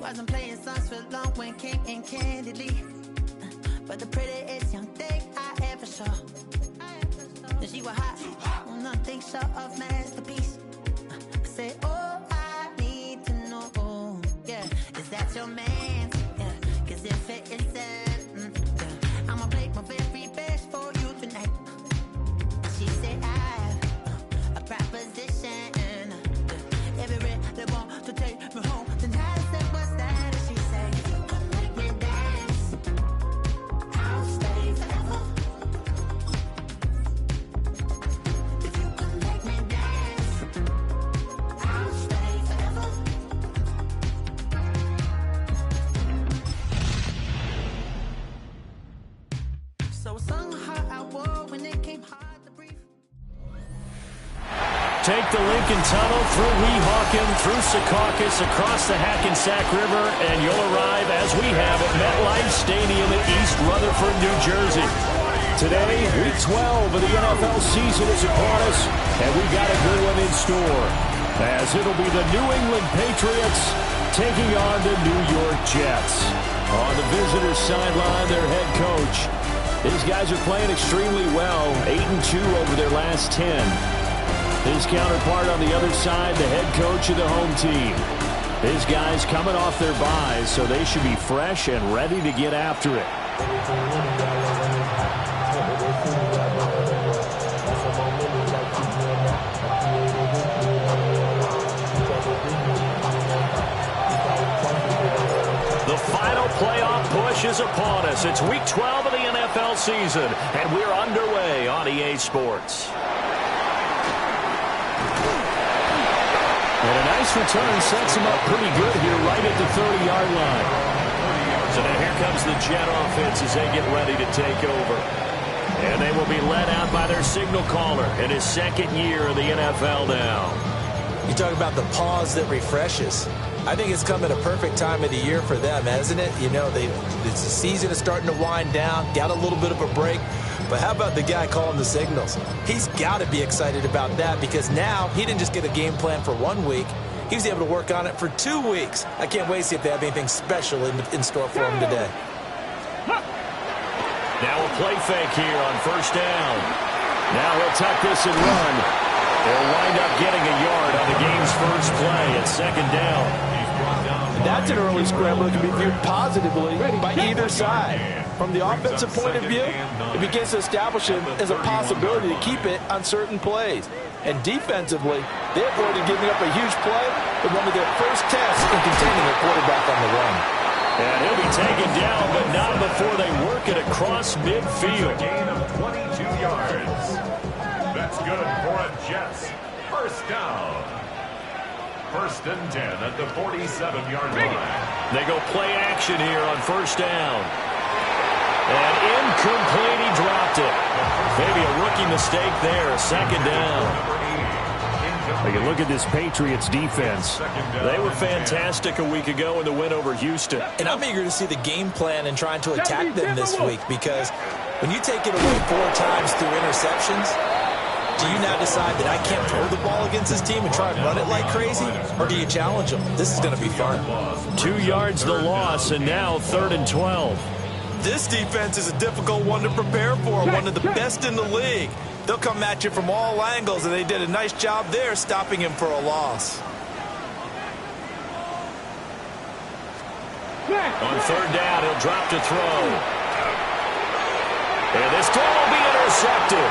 Wasn't playing songs for long when came in candidly. But the prettiest young thing I ever saw. And she was hot, nothing short of masterpiece. I said, oh, I need to know, yeah, is that your man? Yeah, cause if it isn't, yeah, I'ma play my very best for you tonight. And she said, I have a proposition. Every red, they want to take me home tonight. I said, what's that? And she said, if you come make me dance, I'll stay forever. If you come make me dance, I'll stay forever. So I sung a heart I wore when it came hard to breathe. Take the Lincoln Tunnel through Weehawken, through Secaucus, across the Hackensack River, and you'll arrive, as we have, at MetLife Stadium in East Rutherford, New Jersey. Today, Week 12 of the NFL season is upon us, and we've got a good one in store, as it'll be the New England Patriots taking on the New York Jets. On the visitors' sideline, their head coach. These guys are playing extremely well, 8-2 over their last 10. His counterpart on the other side, the head coach of the home team. His guys coming off their byes, so they should be fresh and ready to get after it. The final playoff push is upon us. It's Week 12 of the NFL season, and we're underway on EA Sports. And a nice return sets him up pretty good here right at the 30-yard line. So now here comes the Jet offense as they get ready to take over. And they will be led out by their signal caller in his second year in the NFL now. You talk about the pause that refreshes. I think it's come at a perfect time of the year for them, hasn't it? You know, the season is starting to wind down, got a little bit of a break. But how about the guy calling the signals? He's got to be excited about that because now he didn't just get a game plan for 1 week. He was able to work on it for 2 weeks. I can't wait to see if they have anything special in store for him today. Now a play fake here on first down. Now he'll tuck this and run. They'll wind up getting a yard on the game's first play at second down. That's an early scramble that can be viewed positively by either side. From the offensive point of view, it begins to establish it as a possibility to keep it on certain plays. And defensively, they avoided giving up a huge play with one of their first tests in containing their quarterback on the run. And he'll be taken down, but not before they work it across midfield. A gain of 22 yards. That's good for a Jets first down. First and 10 at the 47-yard line. They go play action here on first down. And incomplete, he dropped it. Maybe a rookie mistake there, second down. Take a look at this Patriots defense. They were fantastic a week ago in the win over Houston. And I'm eager to see the game plan and trying to attack them this week because when you take it away 4 times through interceptions, do you now decide that I can't throw the ball against this team and try and run it like crazy? Or do you challenge them? This is going to be fun. 2 yards the loss, and now 3rd and 12. This defense is a difficult one to prepare for, one of the best in the league. They'll come at you from all angles, and they did a nice job there stopping him for a loss. On 3rd down, he'll drop to throw. And this throw will be intercepted.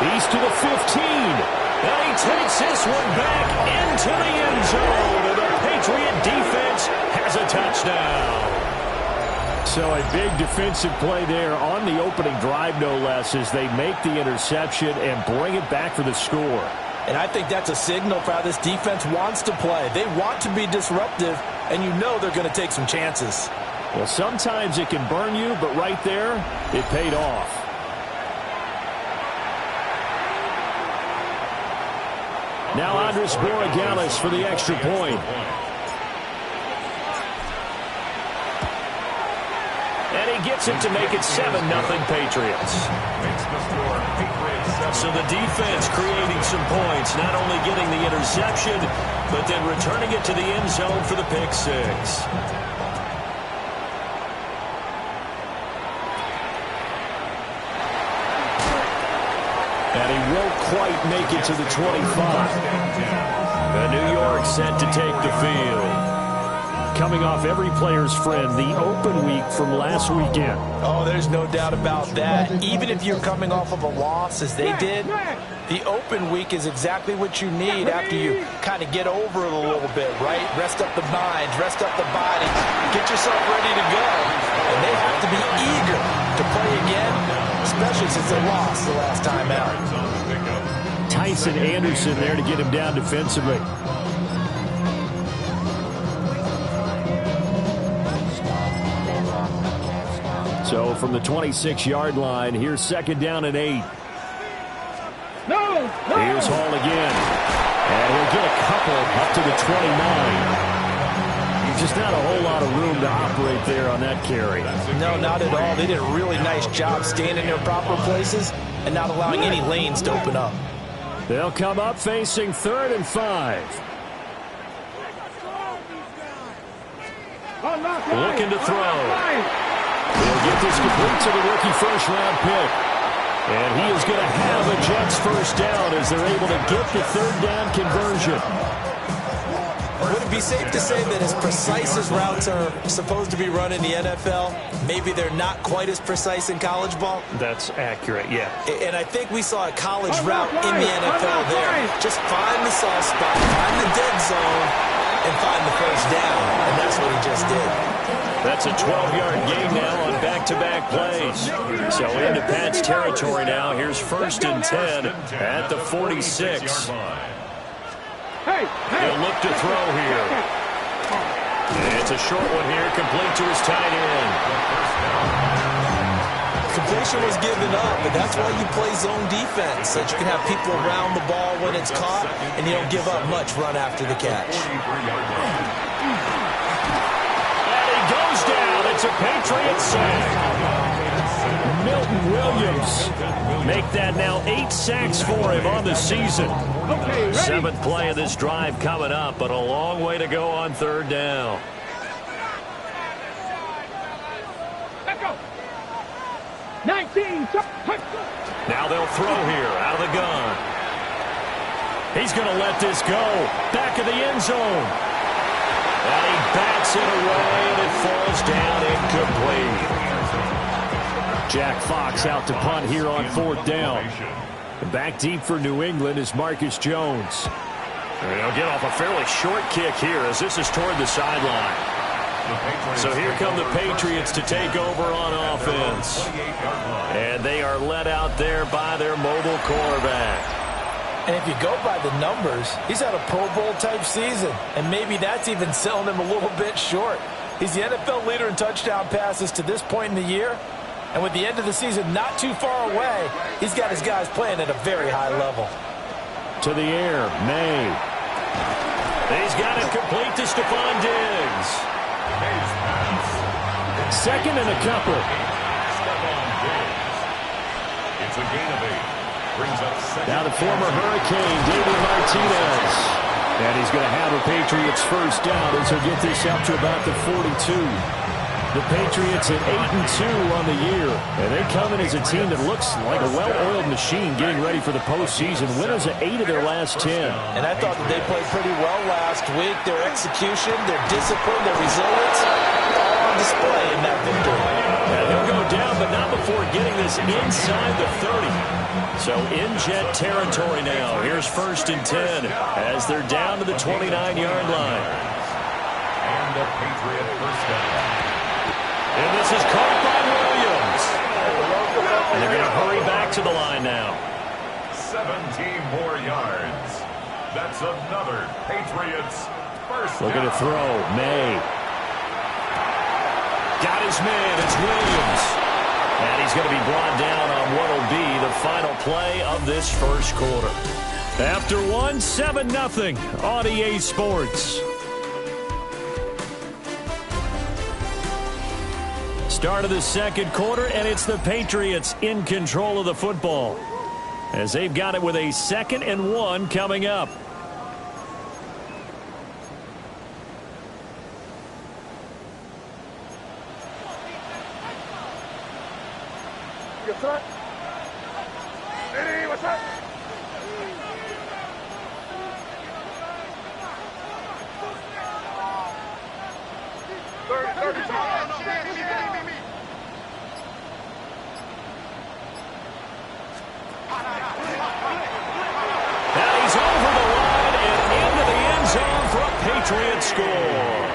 He's to the 15. And he takes this one back into the end zone. And the Patriot defense has a touchdown. So a big defensive play there on the opening drive, no less, as they make the interception and bring it back for the score. And I think that's a signal for how this defense wants to play. They want to be disruptive, and you know they're going to take some chances. Well, sometimes it can burn you, but right there, it paid off. Now Andres Borregales for the extra point. And he gets it to make it 7-0 Patriots. Makes the score Patriots 7. So the defense creating some points, not only getting the interception, but then returning it to the end zone for the pick six. And he won't quite make it to the 25. And New York set to take the field. Coming off every player's friend, the open week from last weekend. Oh, there's no doubt about that. Even if you're coming off of a loss, as they did, the open week is exactly what you need after you kind of get over it a little bit, right? Rest up the minds, rest up the body, get yourself ready to go. And they have to be eager to play again, especially since they lost the last time out. Tyson Anderson there to get him down defensively. So from the 26-yard line, here's 2nd down and 8. Here's Hall again. And he'll get a couple up to the 29. Just not a whole lot of room to operate there on that carry. No, not at all. They did a really nice job staying in their proper places and not allowing any lanes to open up. They'll come up facing 3rd and 5. Looking to throw. He'll get this complete to the rookie first-round pick. And he is going to have a Jets first down as they're able to get the 3rd down conversion. Would it be safe to say that as precise as routes are supposed to be run in the NFL, maybe they're not quite as precise in college ball? That's accurate, yeah. And I think we saw a college route in the NFL there. Just find the soft spot, find the dead zone, and find the first down. And that's what he just did. That's a 12-yard gain now on back-to-back plays. So into Pat's territory now. Here's 1st and 10 at the 46. They'll look to throw here. It's a short one here, complete to his tight end. Completion was given up, but that's why you play zone defense, so that you can have people around the ball when it's caught, and you don't give up much run after the catch. Goes down. It's a Patriots sack. Milton Williams make that now 8 sacks for him on the season. 7th play of this drive coming up, but a long way to go on 3rd down. Let's go. 19. Now they'll throw here out of the gun. He's going to let this go. Back of the end zone. And he bats it away, and it falls down incomplete. Jack Fox out to punt here on 4th down. Back deep for New England is Marcus Jones. And he'll get off a fairly short kick here as this is toward the sideline. So here come the Patriots to take over on offense. And they are led out there by their mobile quarterback. And if you go by the numbers, he's had a Pro Bowl-type season, and maybe that's even selling him a little bit short. He's the NFL leader in touchdown passes to this point in the year, and with the end of the season not too far away, he's got his guys playing at a very high level. To the air, May. He's got it complete to Stephon Diggs. 2nd and a couple. It's a gain of 8. Now the former Hurricane, David Martinez. And he's going to have a Patriots first down as he'll get this up to about the 42. The Patriots at 8-2 on the year. And they come in as a team that looks like a well-oiled machine getting ready for the postseason. Winners of 8 of their last 10. And I thought that they played pretty well last week. Their execution, their discipline, their resilience, all on display in that victory. And he'll go down, but not before getting this inside the 30. So in Jet territory now. Here's 1st and 10 as they're down to the 29-yard line. And a Patriot first down. And this is caught by Williams. And they're going to hurry back to the line now. 17 more yards. That's another Patriots first down. Looking to throw. May. Got his man. It's Williams. And he's going to be brought down on what will be the final play of this first quarter. After 7-0 on EA Sports. Start of the second quarter, and it's the Patriots in control of the football as they've got it with a 2nd and 1 coming up. Hey, what's up? And he's over the line and into the end zone for a Patriot score.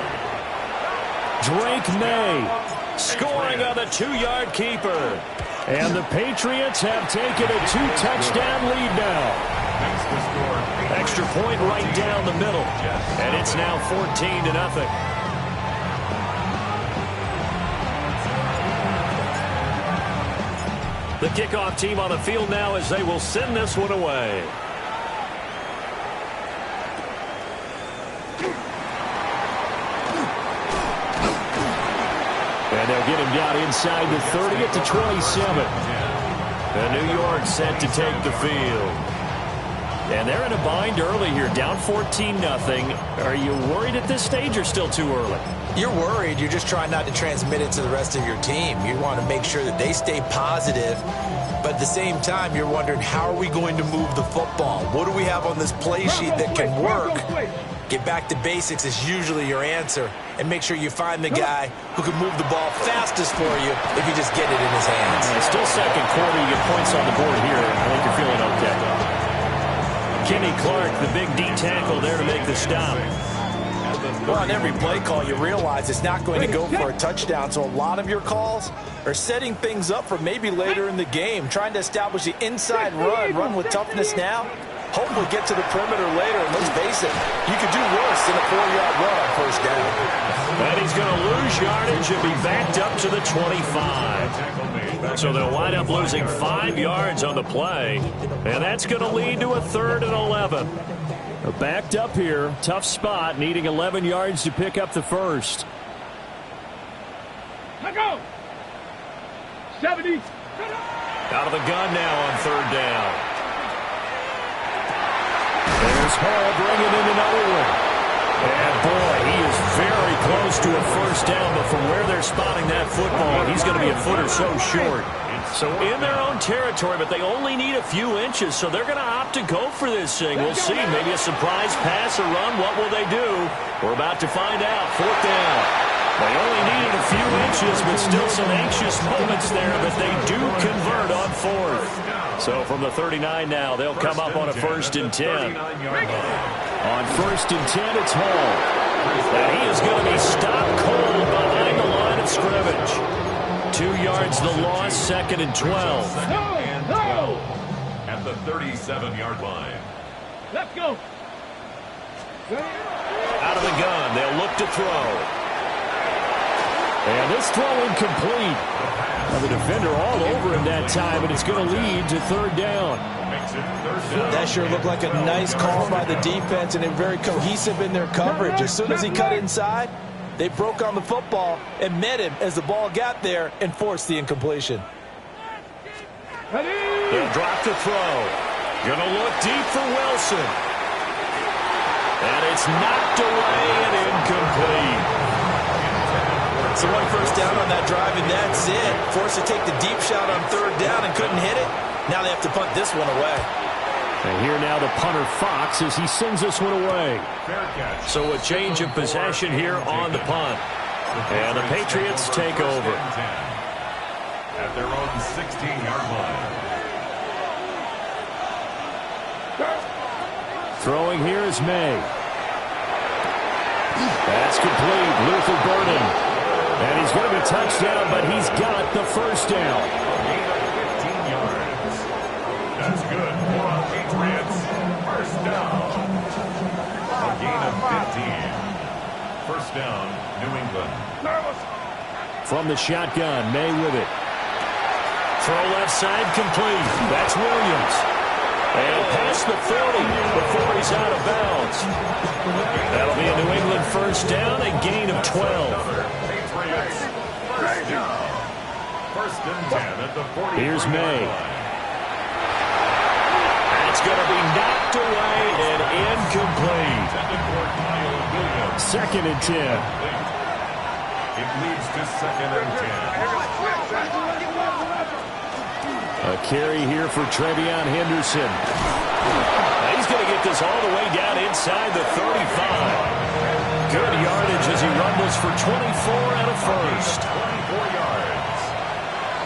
Drake May scoring on the 2-yard keeper. And the Patriots have taken a 2-touchdown lead now. Extra point right down the middle. And it's now 14-0. The kickoff team on the field now as they will send this one away. And they'll get him down inside the 30 at the 27. And New York set to take the field. And they're in a bind early here, down 14-0. Are you worried at this stage or still too early? You're worried. You're just trying not to transmit it to the rest of your team. You want to make sure that they stay positive. But at the same time, you're wondering, how are we going to move the football? What do we have on this play sheet that can work? Get back to basics is usually your answer. And make sure you find the guy who can move the ball fastest for you if you just get it in his hands. It's still second quarter. You get points on the board here. I think you're feeling okay. Kenny Clark, the big D tackle there to make the stop. Well, on every play call, you realize it's not going to go for a touchdown. So a lot of your calls are setting things up for maybe later in the game, trying to establish the inside run with toughness now. Hopefully get to the perimeter later. And let's face it, you could do worse than a 4-yard run on first down. And he's going to lose yardage and be backed up to the 25. So they'll wind up losing 5 yards on the play. And that's going to lead to a 3rd and 11. Backed up here, tough spot, needing 11 yards to pick up the first. Let go. 70. Out of the gun now on 3rd down. There's Hall bringing in another one. And boy, he is very close to a first down, but from where they're spotting that football, he's going to be a foot or so short. So in their own territory, but they only need a few inches, so they're going to opt to go for this thing. We'll see. Maybe a surprise pass or run. What will they do? We're about to find out. 4th down. They only needed a few inches, but still some anxious moments there, but they do convert on 4th. So from the 39 now, they'll come up on a 1st and 10. On 1st and 10, it's Hall. And he is going to be stopped cold behind the line of scrimmage. 2 yards the loss, 2nd and 12. At the 37-yard line. Let's go. Out of the gun, they'll look to throw. And this throw incomplete. Now the defender all over him that time, and it's going to lead to 3rd down. That sure looked like a nice call by the defense, and they're very cohesive in their coverage. As soon as he cut inside, they broke on the football and met him as the ball got there and forced the incompletion. They'll drop the throw. Going to look deep for Wilson. And it's knocked away and incomplete. So 1 first down on that drive, and that's it. Forced to take the deep shot on 3rd down and couldn't hit it. Now they have to punt this one away. And here now the punter Fox as he sends this one away. So a change of possession here on the punt. And the Patriots take over. At their own 16-yard line. Throwing here is May. That's complete. Luther Burden. And he's going to be touchdown, but he's got the first down. Gain of 15 yards. That's good for the Patriots. First down. A gain of 15. First down, New England. From the shotgun, May with it. Throw left side complete. That's Williams. And past the 30 before he's out of bounds. That'll be a New England first down, a gain of 12. Patriots first down. First and 10 at the 40. Here's May. That's going to be knocked away and incomplete. Second and 10. It leads to second and 10. A carry here for Trevion Henderson. He's going to get this all the way down inside the 35. Good yardage as he rumbles for 24 and a first. 24 yards.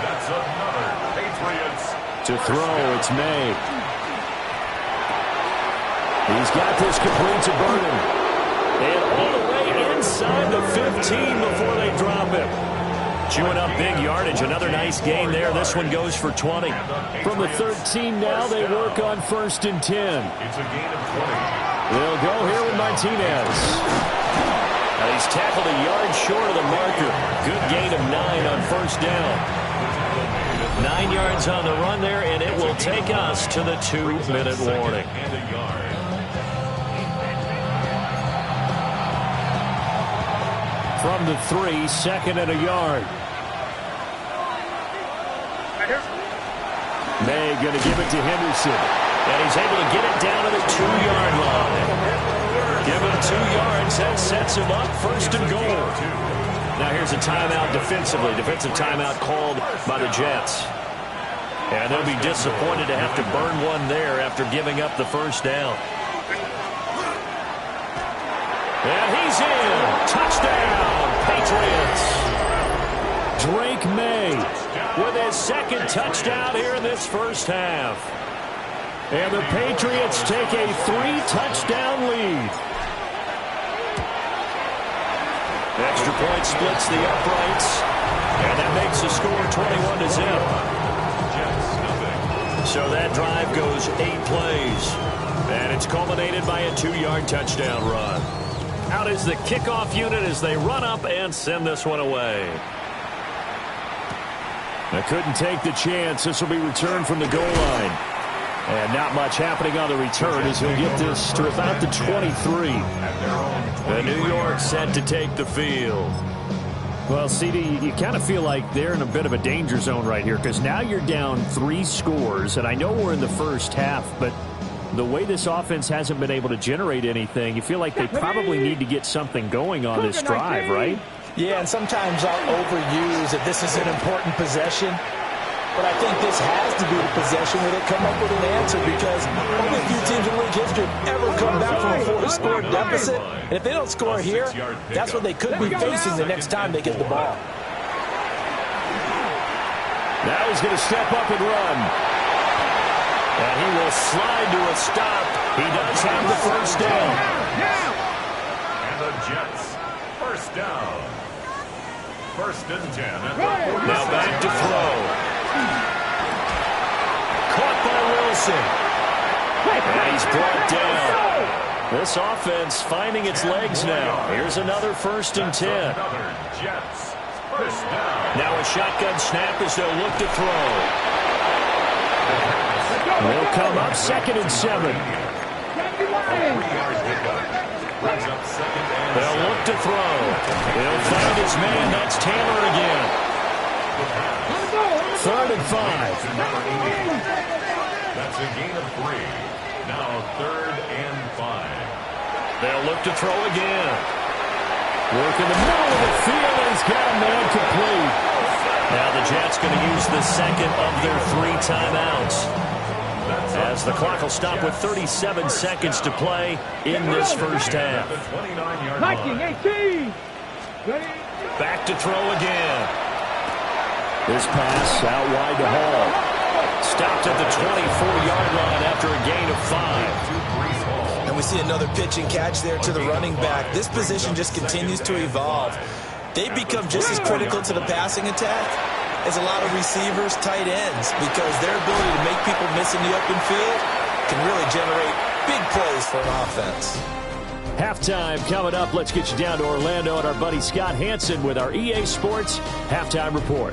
That's another Patriots. To throw, it's May. He's got this complete to Burton. And all the way inside the 15 before they drop him. Chewing up big yardage. Another nice gain there. This one goes for 20. From the 13 now, they work on first and 10. It's a gain of 20. They'll go here with Martinez. Now he's tackled a yard short of the marker. Good gain of 9 on first down. 9 yards on the run there, and it will take us to the 2-minute warning. And a yard. From the 3, second and a yard. May going to give it to Henderson. And he's able to get it down to the 2-yard line. Give him 2 yards. That sets him up first and goal. Now here's a timeout defensively. Defensive timeout called by the Jets. And they'll be disappointed to have to burn one there after giving up the first down. And he's in. Touchdown, Patriots. Drake May with his second touchdown here in this first half. And the Patriots take a 3-touchdown lead. Extra point splits the uprights. And that makes the score 21-0. So that drive goes 8 plays. And it's culminated by a 2-yard touchdown run. Out is the kickoff unit as they run up and send this one away. They couldn't take the chance. This will be returned from the goal line. And not much happening on the return as he'll get this to about the 23. And New York set to take the field. Well, CD, you kind of feel like they're in a bit of a danger zone right here because now you're down 3 scores. And I know we're in the first half, but the way this offense hasn't been able to generate anything, you feel like they probably need to get something going on this drive, right? Yeah, and sometimes I'll overuse that this is an important possession. But I think this has to be the possession where they come up with an answer because only a few teams in league history have ever come back from a 4-score deficit. And if they don't score here, that's what they could be facing the next time they get the ball. Now he's going to step up and run. And he will slide to a stop. He does have the first down. And the Jets, first down. First and 10. Now back to throw. Caught by Wilson. And he's brought down. This offense finding its legs now. Here's another first and 10. Another Jets, first down. Now a shotgun snap as they'll look to throw. They'll come up second and 7. They'll look to throw. He'll find his man. That's Taylor again. Third and 5. That's a gain of 3. Now third and 5. They'll look to throw again. Work in the middle of the field, and he's got a man complete. Now the Jets going to use the second of their 3 timeouts. As the clock will stop with 37 seconds to play in this first half. 19-18. Back to throw again. This pass out wide to Hall. Stopped at the 24-yard line after a gain of 5. And we see another pitch and catch there to the running back. This position just continues to evolve. They become just as critical to the passing attack as a lot of receivers, tight ends, because their ability to make people miss in the open field can really generate big plays for an offense. Halftime coming up. Let's get you down to Orlando and our buddy Scott Hansen with our EA Sports Halftime Report.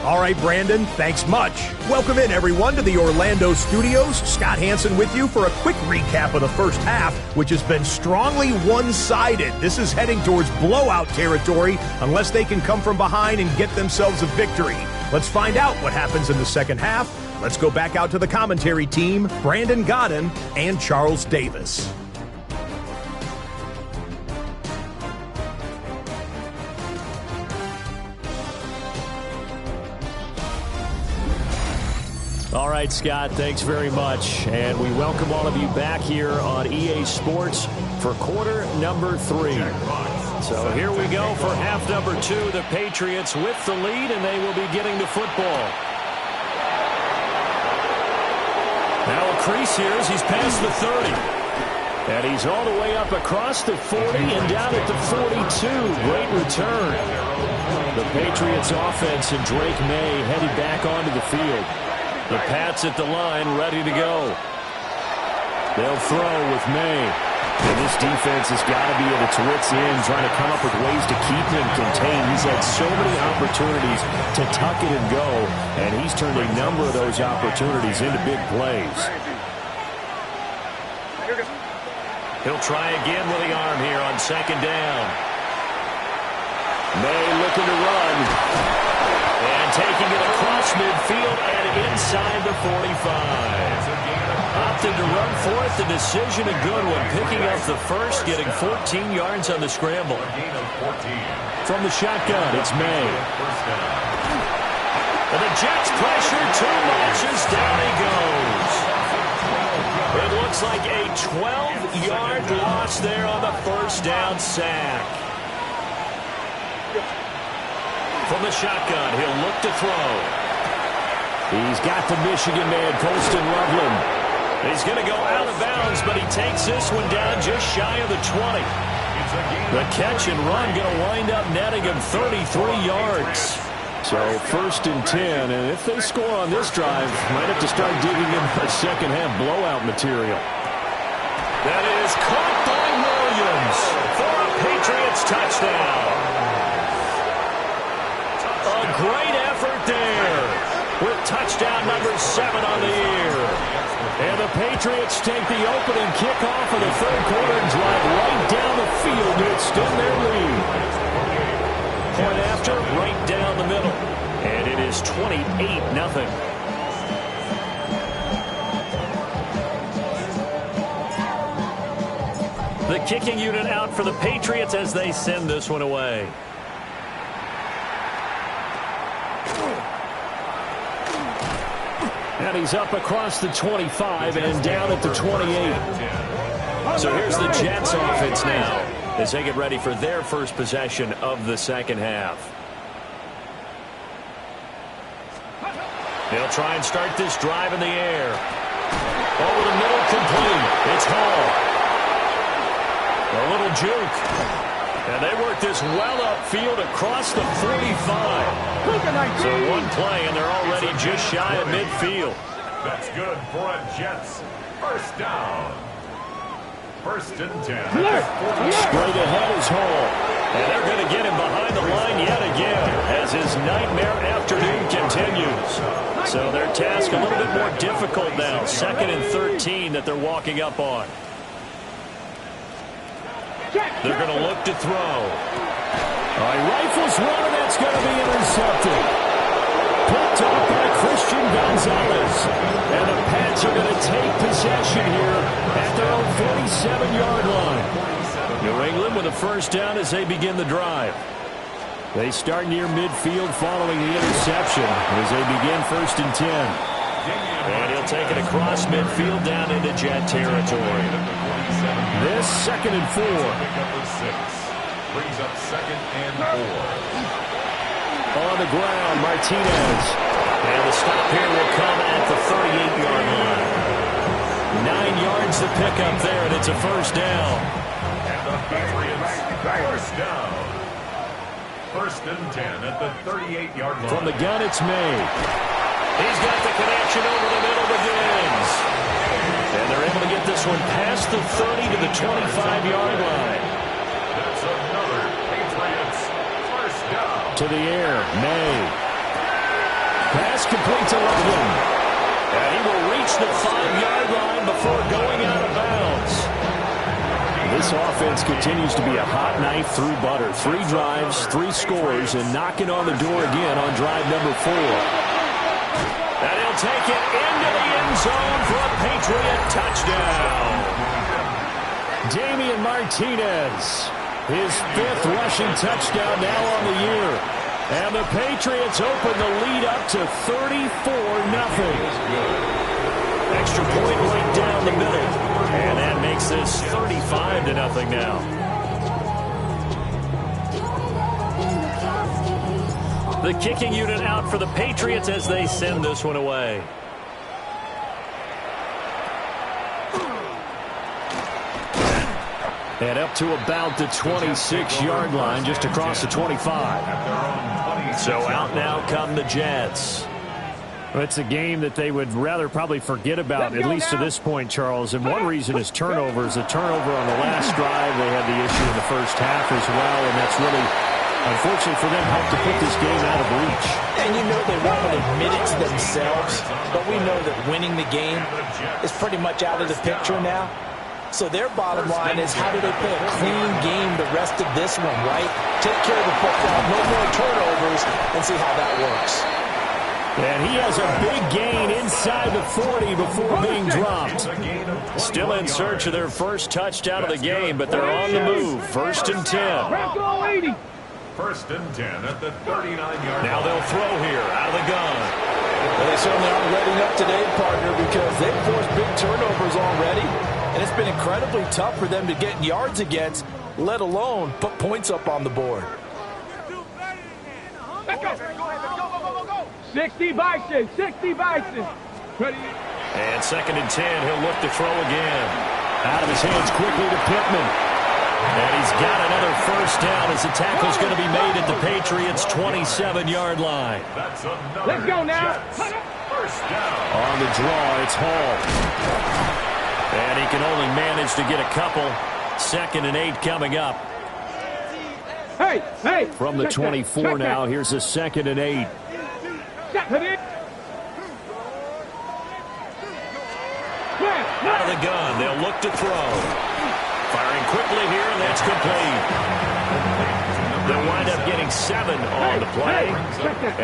All right, Brandon, thanks much. Welcome in, everyone, to the Orlando studios. Scott Hansen with you for a quick recap of the first half, which has been strongly one-sided. This is heading towards blowout territory unless they can come from behind and get themselves a victory. Let's find out what happens in the second half. Let's go back out to the commentary team, Brandon Godden and Charles Davis. All right, Scott, thanks very much. And we welcome all of you back here on EA Sports for quarter number 3. So here we go for half number 2. The Patriots with the lead, and they will be getting the football. Now a crease here as he's past the 30. And he's all the way up across the 40 and down at the 42. Great return. The Patriots offense and Drake May headed back onto the field. The Pats at the line, ready to go. They'll throw with May. And this defense has got to be at its wits' end, trying to come up with ways to keep him contained. He's had so many opportunities to tuck it and go, and he's turned a number of those opportunities into big plays. He'll try again with the arm here on second down. May looking to run. And taking it across midfield and inside the 45. Opted to run for it. The decision a good one. Picking up the first, getting 14 yards on the scramble. From the shotgun, it's May. And the Jets pressure too much as down he goes. It looks like a 12-yard loss there on the first down sack. From the shotgun, he'll look to throw. He's got the Michigan man, Colston Loveland. He's going to go out of bounds, but he takes this one down just shy of the 20. The catch and run going to wind up netting him 33 yards. So first and 10, and if they score on this drive, might have to start digging in a second-half blowout material. That is caught by Williams for a Patriots touchdown. A great effort there with touchdown number 7 on the year. And the Patriots take the opening kickoff of the third quarter and drive right down the field to extend their lead. Point after, right down the middle. And it is 28-0. The kicking unit out for the Patriots as they send this one away. And he's up across the 25 and down at the 28. So here's the Jets offense now as they get ready for their first possession of the second half. They'll try and start this drive in the air. Over the middle, complete. It's Hall. A little juke. And they work this well upfield across the 45. So one play, and they're already just shy of midfield. That's good for a Jets. First down. First and 10. Straight ahead is Hall. And they're going to get him behind the line yet again as his nightmare afternoon continues. So their task a little bit more difficult now. 2nd and 13 that they're walking up on. They're going to look to throw. All right, rifles one, and that's going to be intercepted. Picked up by Christian Gonzalez. And the Pats are going to take possession here at their own 47-yard line. New England with a first down as they begin the drive. They start near midfield following the interception as they begin first and 10. And he'll take it across midfield down into Jet territory. This 2nd and 4. Brings up 2nd and 4. On the ground, Martinez. And the stop here will come at the 38-yard line. 9 yards to pick up there, and it's a first down. And the Patriots, first down. First and 10 at the 38-yard line. From the gun, it's May. He's got the connection over the middle, begins. And they're able to get this one past the 30 to the 25-yard line. That's another Patriots first down. To the air, May. complete to Logan. And he will reach the 5-yard line before going out of bounds. This offense continues to be a hot knife through butter. 3 drives, 3 scores, and knocking on the door again on drive number 4. And he'll take it into the end zone for a Patriot touchdown. Damian Martinez, his 5th rushing touchdown now on the year. And the Patriots open the lead up to 34-0. Extra point right down the middle. And that makes this 35-0 now. The kicking unit out for the Patriots as they send this one away. And up to about the 26-yard line, just across the 25. So out now come the Jets. Well, it's a game that they would rather probably forget about, at least to this point, Charles. And one reason is turnovers. A turnover on the last drive. They had the issue in the first half as well, and that's really, unfortunately for them, helped to put this game out of reach. And you know they won't admit it to themselves, but we know that winning the game is pretty much out of the picture now. So their bottom line is, how do they play a clean game the rest of this one, right? Take care of the football, no more turnovers, and see how that works. And he has a big gain inside the 40 before being dropped. Still in search of their first touchdown of the game, but they're on the move. 1st and 10. 1st and 10 at the 39-yard line. Now they'll throw here out of the gun. Well, they certainly aren't letting up today, partner, because they've forced big turnovers already. And it's been incredibly tough for them to get yards against, let alone put points up on the board. Let's go. 60 Bison. 60 Bison. Ready? And 2nd and 10. He'll look to throw again. Out of his hands quickly to Pittman. And he's got another first down as the tackle's going to be made at the Patriots' 27-yard line. Let's go now. First down. On the draw, it's Hall. And he can only manage to get a couple. 2nd and 8 coming up. Hey. From the 24 now, here's a 2nd and 8. Out of the gun, they'll look to throw. Firing quickly here, and that's complete. They'll wind up getting 7 on the play.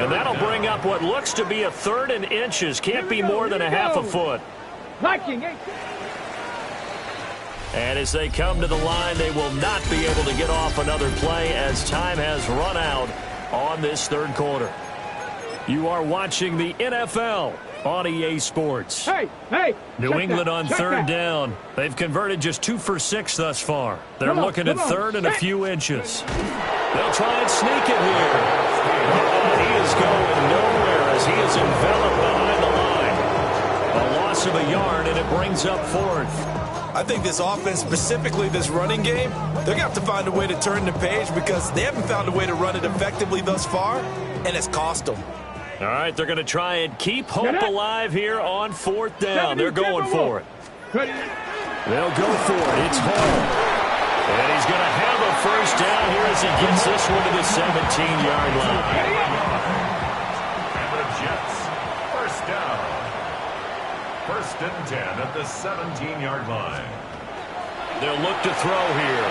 And that'll bring up what looks to be a 3rd and inches. Can't be more than a half a foot. And as they come to the line, they will not be able to get off another play as time has run out on this 3rd quarter. You are watching the NFL on EA Sports. New England on 3rd down. They've converted just 2 for 6 thus far. They're looking at 3rd and a few inches. They'll try and sneak it here. And he is going nowhere as he is enveloped behind the line. A loss of a yard, and it brings up 4th. I think this offense, specifically this running game, they're going to have to find a way to turn the page because they haven't found a way to run it effectively thus far, and it's cost them. All right, they're going to try and keep hope alive here on 4th down. They're going for it. They'll go for it. It's Hall. And he's going to have a first down here as he gets this one to the 17-yard line. And the Jets, first down. 1st and 10 at the 17-yard line. They'll look to throw here.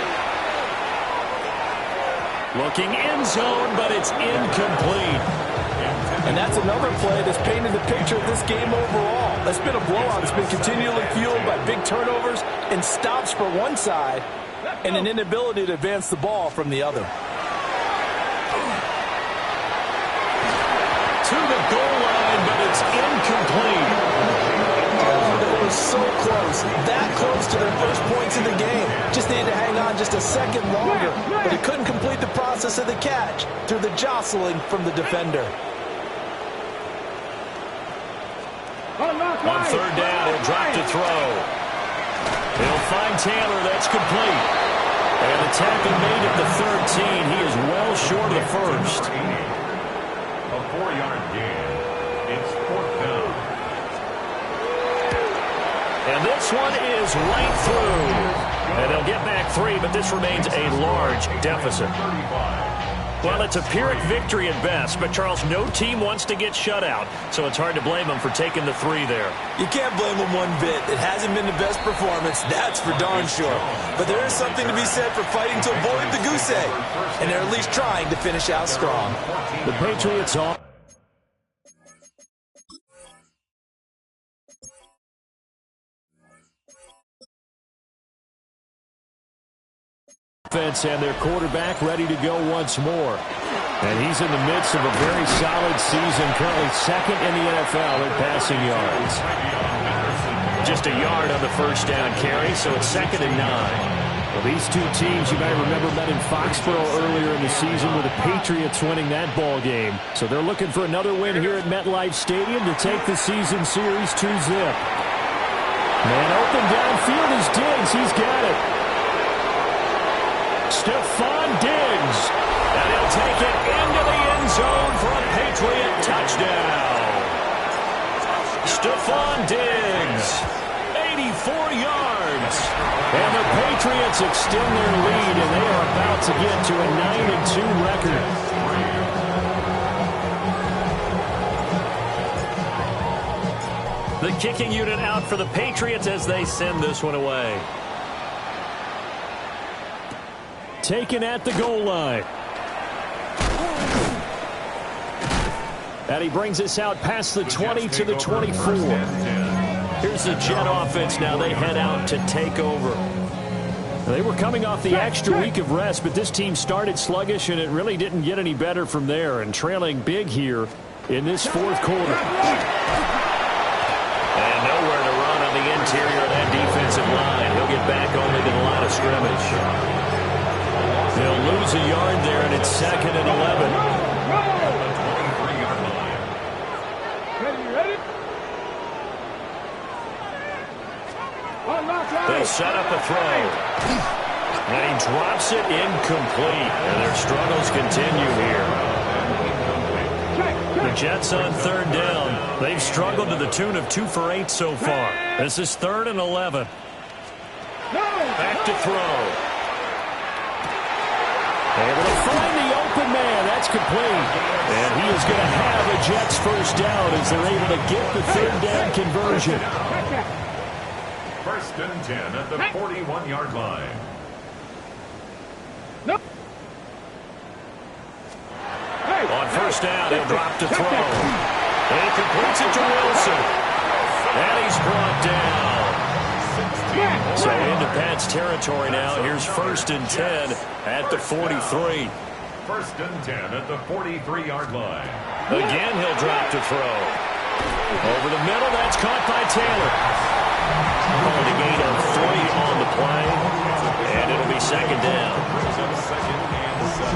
Looking end zone, but it's incomplete. And that's another play that's painted the picture of this game overall. It's been a blowout. It's been continually fueled by big turnovers and stops for one side and an inability to advance the ball from the other. To the goal line, but it's incomplete. They were so close, that close to their first points in the game. Just needed to hang on just a second longer, but he couldn't complete the process of the catch through the jostling from the defender. On 3rd down, he'll drop to throw. He'll find Taylor. That's complete. And the tackle made at the 13. He is well short of the first. A 4-yard gain. It's 4th down. And this one is right through. And they'll get back 3, but this remains a large deficit. Well, it's a Pyrrhic victory at best, but, Charles, no team wants to get shut out, so it's hard to blame them for taking the 3 there. You can't blame them one bit. It hasn't been the best performance, that's for darn sure. But there is something to be said for fighting to avoid the goose egg, and they're at least trying to finish out strong. The Patriots on. And their quarterback ready to go once more. And he's in the midst of a very solid season, currently second in the NFL in passing yards. Just a yard on the first down carry, so it's 2nd and 9. Well, these two teams, you may remember, met in Foxborough earlier in the season with the Patriots winning that ball game. So they're looking for another win here at MetLife Stadium to take the season series 2-zip. Man open downfield is Diggs. He's got it. Stephon Diggs. And he'll take it into the end zone for a Patriot touchdown. Stephon Diggs, 84 yards. And the Patriots extend their lead, and they are about to get to a 9-2 record. The kicking unit out for the Patriots as they send this one away. Taken at the goal line. And he brings us out past the 20 to the 24. Here's the Jet offense now. They head out to take over. They were coming off the extra week of rest, but this team started sluggish, and it really didn't get any better from there, and trailing big here in this fourth quarter. And nowhere to run on the interior of that defensive line. He'll get back only to the line of scrimmage. They'll lose a yard there, and it's 2nd and 11. They'll set up a throw. And he drops it incomplete. And their struggles continue here. The Jets on 3rd down. They've struggled to the tune of 2 for 8 so far. This is 3rd and 11. Back to throw. Able to find the open man. That's complete. And he is going to have a Jets first down as they're able to get the 3rd down conversion. 1st and 10 at the 41-yard line. No. On 1st down, he'll drop to throw. And he completes it to Wilson. And he's brought down. So into Pat's territory now. Here's 1st and 10 at the 43. 1st and 10 at the 43-yard line. Again, he'll drop to throw. Over the middle, that's caught by Taylor. Calling a gain of 3 on the play. And it'll be 2nd down. 2nd and 7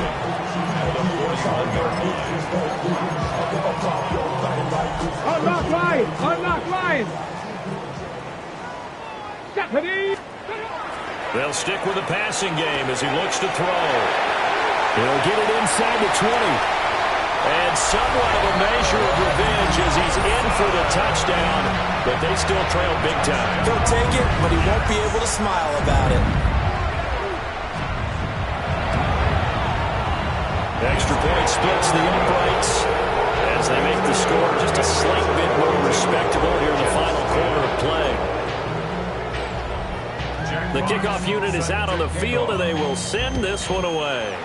at the 41-yard line. Unlock line! Unlock line! They'll stick with the passing game as he looks to throw. He'll get it inside the 20. And somewhat of a measure of revenge as he's in for the touchdown, but they still trail big time. He'll take it, but he won't be able to smile about it. Extra point splits the uprights as they make the score just a slight bit more respectable here in the final quarter of play. The kickoff unit is out on the field, and they will send this one away.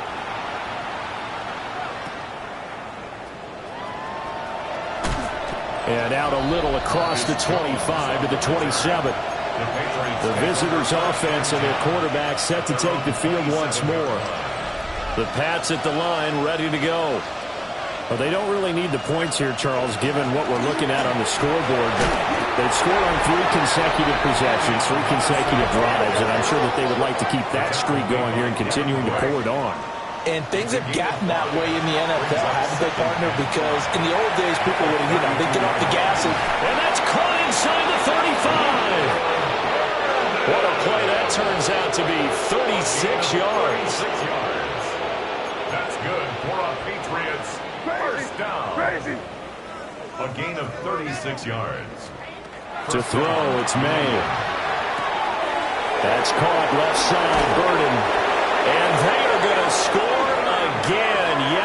And out a little across the 25 to the 27. The visitors' offense and their quarterback set to take the field once more. The Pats at the line ready to go. Well, they don't really need the points here, Charles, given what we're looking at on the scoreboard. But they've scored on 3 consecutive possessions, 3 consecutive drives, and I'm sure that they would like to keep that streak going here and continuing to pour it on. And things have gotten that way in the NFL, haven't they, partner? Because in the old days, people would have, they'd get off the gas. And that's caught inside the 35. What a play that turns out to be, 36 yards. That's good for a Patriots first down. A gain of 36 yards. To throw, it's May. That's caught left side, Burden. And they are going to score again.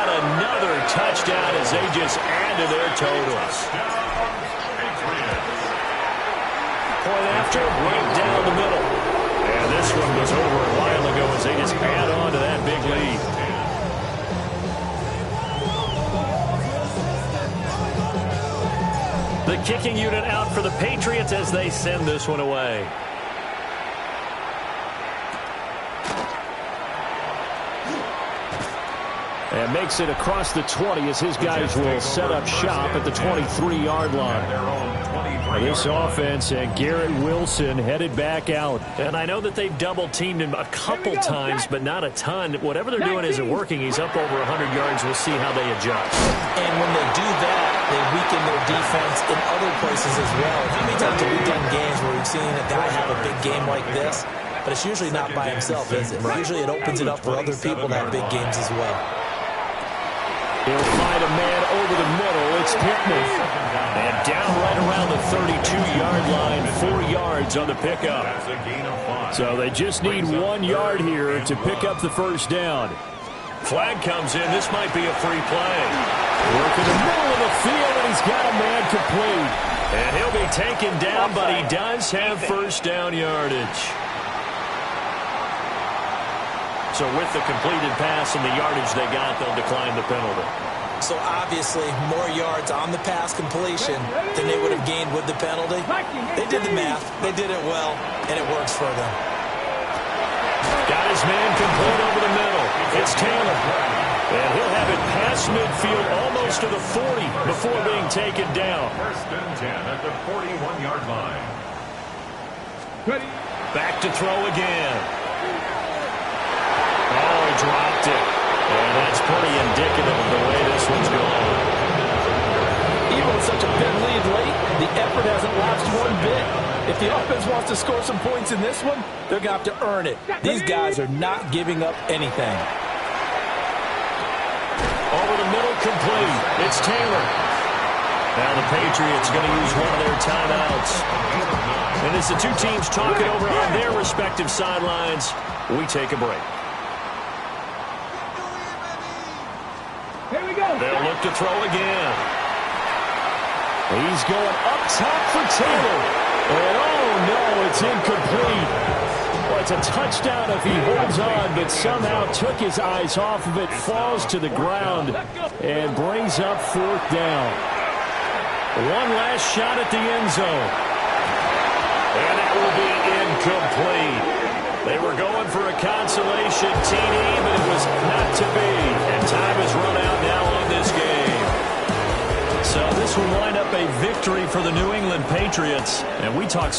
totals. Point after, right down the middle. And this one was over a while ago as they just add on to that big lead. The kicking unit out for the Patriots as they send this one away. And makes it across the 20 as his guys will set up shop at the 23-yard line. This offense and Garrett Wilson headed back out. And I know that they've double-teamed him a couple times, but not a ton. Whatever they're doing isn't working. He's up over 100 yards. We'll see how they adjust. And when they do that, they weaken their defense in other places as well. How many times have we done games where we've seen a guy have a big game like this? But it's usually not by himself, is it? Usually it opens it up for other people to have big games as well. He'll find a man over the middle. It's Pittman. And down right around the 32-yard line, 4 yards on the pickup. So they just need 1 yard here to pick up the first down. Flag comes in. This might be a free play. Work in the middle of the field, and he's got a man complete. And he'll be taken down, but he does have first down yardage. So with the completed pass and the yardage they got, they'll decline the penalty. So obviously more yards on the pass completion than they would have gained with the penalty. They did the math. They did it well, and it works for them. Got his man complete over the middle. It's Taylor. And he'll have it past midfield almost to the 40 before being taken down. First and 10 at the 41-yard line. Back to throw again. Oh, he dropped it. And that's pretty indicative of the way this one's going. Even with such a big lead late, the effort hasn't lapsed one bit. If the offense wants to score some points in this one, they're going to have to earn it. These guys are not giving up anything. Over the middle, complete. It's Taylor. Now the Patriots going to use one of their timeouts. And as the two teams talk it over on their respective sidelines, we take a break. Here we go. They'll look to throw again. He's going up top for Taylor. And oh no, it's incomplete. Well, it's a touchdown if he holds on, but somehow took his eyes off of it, falls to the ground, and brings up fourth down. One last shot at the end zone. And it will be incomplete. They were going for a consolation TD, but it was not to be. And time has run out now on this game. So this will wind up a victory for the New England Patriots. And we talked